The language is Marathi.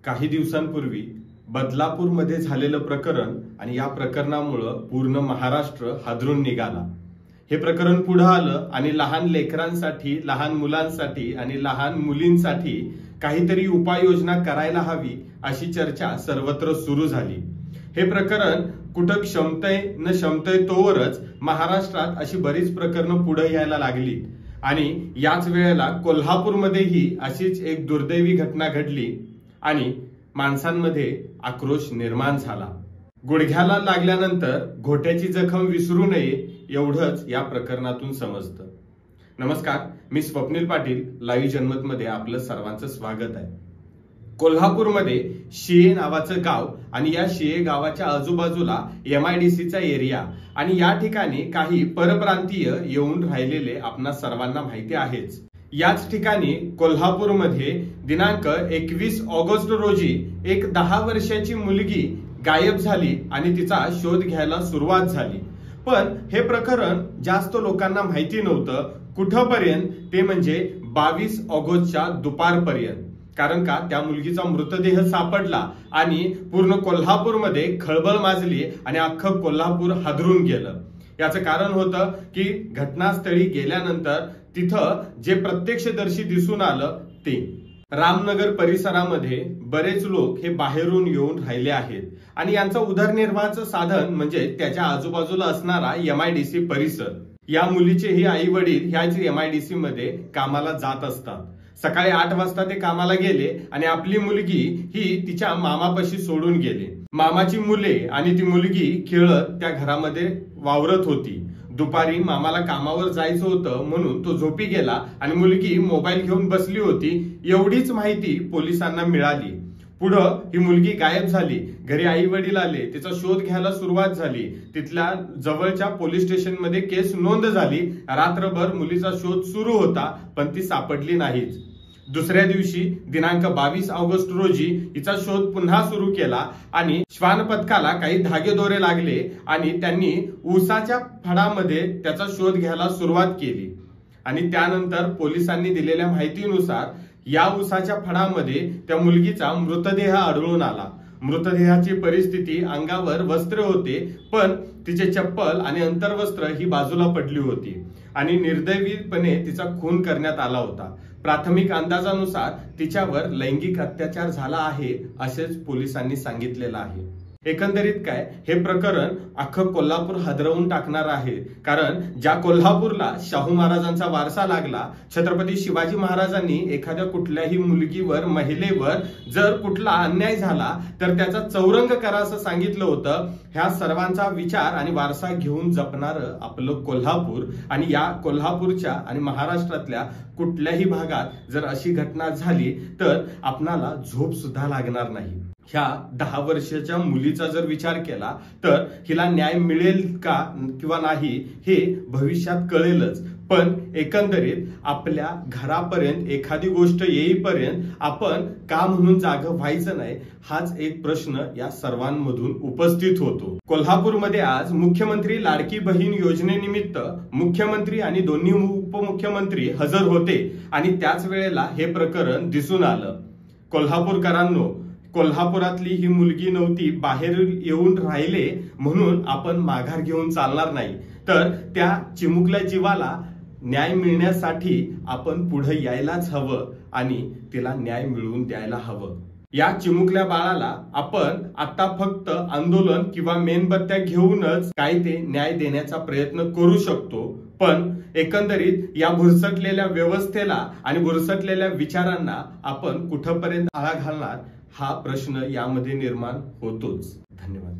काही दिवसांपूर्वी बदलापूरमध्ये झालेलं प्रकरण आणि या प्रकरणामुळे पूर्ण महाराष्ट्र हादरून निघाला। हे प्रकरण पुढे आलं आणि लहान लेकरांसाठी, लहान मुलांसाठी आणि लहान मुलींसाठी काहीतरी उपाययोजना करायला हवी अशी चर्चा सर्वत्र सुरू झाली। हे प्रकरण कुठं क्षमतय न क्षमतय तोवरच महाराष्ट्रात अशी बरीच प्रकरणं पुढे यायला लागली आणि याच वेळेला कोल्हापूरमध्येही अशीच एक दुर्दैवी घटना घडली आणि माणसांमध्ये आक्रोश निर्माण झाला। गुडघ्याला लागल्यानंतर घोट्याची जखम विसरू नये एवढंच या प्रकरणातून समजतं। नमस्कार, मी स्वप्नील पाटील, लाईव्ह जनमत मध्ये आपलं सर्वांचं स्वागत आहे। कोल्हापूरमध्ये शिये नावाचं गाव आणि या शिये गावाच्या आजूबाजूला MIDC चा एरिया आणि या ठिकाणी काही परप्रांतीय येऊन राहिलेले आपणा सर्वांना माहिती आहेच। याच ठिकाणी कोल्हापूरमध्ये दिनांक 21 ऑगस्ट रोजी एक 10 वर्षाची मुलगी गायब झाली आणि तिचा शोध घ्यायला सुरुवात झाली। पण हे प्रकरण जास्त लोकांना माहिती नव्हतं कुठपर्यंत, ते म्हणजे 22 ऑगस्टच्या दुपारपर्यंत। कारण का त्या मुलगीचा मृतदेह सापडला आणि पूर्ण कोल्हापूरमध्ये खळबळ माजली आणि अख्खं कोल्हापूर हादरून गेलं। याचं कारण होतं की घटनास्थळी गेल्यानंतर तिथं जे प्रत्यक्षदर्शी दिसून आलं ते रामनगर परिसरामध्ये बरेच लोक हे बाहेरून येऊन राहिले आहेत आणि यांचा उदरनिर्वाहाचं साधन म्हणजे त्याच्या आजूबाजूला असणारा MIDC परिसर। या मुलीचेही आई वडील ह्याच MIDC मध्ये कामाला जात असतात। सकाळी 8 वाजता ते कामाला गेले आणि आपली मुलगी ही तिच्या मामापाशी सोडून गेले। मामाची मुले आणि ती मुलगी खेळत त्या घरामध्ये वावरत होती। दुपारी मामाला कामावर जायचं होतं म्हणून तो झोपी गेला आणि मुलगी मोबाईल घेऊन बसली होती। एवढीच माहिती पोलिसांना मिळाली। पुढं ही मुलगी गायब झाली। घरी आई वडील आले, तिचा शोध घ्यायला सुरुवात झाली। तिथल्या जवळच्या पोलीस स्टेशन मध्ये केस नोंद झाली। रात्रभर मुलीचा शोध सुरू होता पण ती सापडली नाहीच। दुसऱ्या दिवशी दिनांक 22 ऑगस्ट रोजी हिचा शोध पुन्हा सुरू केला आणि श्वान पथकाला काही धागेदोरे लागले आणि त्यांनी ऊसाच्या फडामध्ये त्याचा शोध घ्यायला सुरुवात केली आणि त्यानंतर पोलिसांनी दिलेल्या माहितीनुसार या ऊसाच्या फडामध्ये त्या मुलगीचा मृतदेह आढळून आला। मृतदेहाची परिस्थिती, अंगावर वस्त्र होते पण तिचे चप्पल आणि अंतर्वस्त्र ही बाजूला पडली होती आणि निर्दैवीपणे तिचा खून करण्यात आला होता। प्राथमिक अंदाजानुसार तिच्यावर लैंगिक अत्याचार झाला आहे असेच पोलिसांनी सांगितलेलं आहे। एकंदरीत काय, हे प्रकरण अख्खं कोल्हापूर हादरवून टाकणार आहे। कारण ज्या कोल्हापूरला शाहू महाराजांचा वारसा लागला, छत्रपती शिवाजी महाराजांनी एखाद्या कुठल्याही मुलगीवर, महिलेवर जर कुठला अन्याय झाला तर त्याचा चौरंग करा असं सांगितलं होतं। ह्या सर्वांचा विचार आणि वारसा घेऊन जपणारं आपलं कोल्हापूर आणि या कोल्हापूरच्या आणि महाराष्ट्रातल्या कुठल्याही भागात जर अशी घटना झाली तर आपणाला झोप सुद्धा लागणार नाही। ह्या 10 वर्षाच्या मुलीचा जर विचार केला तर हिला न्याय मिळेल का किंवा नाही हे भविष्यात कळेलच। पण एकंदरीत आपल्या घरापर्यंत एखादी गोष्ट येईपर्यंत आपण का म्हणून जागं व्हायचं नाही, हाच एक प्रश्न या सर्वांमधून उपस्थित होतो। कोल्हापूरमध्ये आज मुख्यमंत्री लाडकी बहीण योजनेनिमित्त मुख्यमंत्री आणि दोन्ही उपमुख्यमंत्री हजर होते आणि त्याच वेळेला हे प्रकरण दिसून आलं। कोल्हापूरकरांनो, कोल्हापुरातली ही मुलगी नव्हती, बाहेर येऊन राहिले म्हणून आपण माघार घेऊन चालणार नाही, तर त्या चिमुकल्या जीवाला न्याय मिळण्यासाठी आपण पुढे यायलाच हवं आणि तिला न्याय मिळवून द्यायला हवं। या चिमुकल्या बाळाला आपण आता फक्त आंदोलन किंवा मेणबत्त्या घेऊनच काय ते न्याय देण्याचा प्रयत्न करू शकतो। पण एकंदरीत या भुरसटलेल्या व्यवस्थेला आणि भुरसटलेल्या विचारांना आपण कुठपर्यंत आळा घालणार हा प्रश्न यामध्ये निर्माण होतोच। धन्यवाद।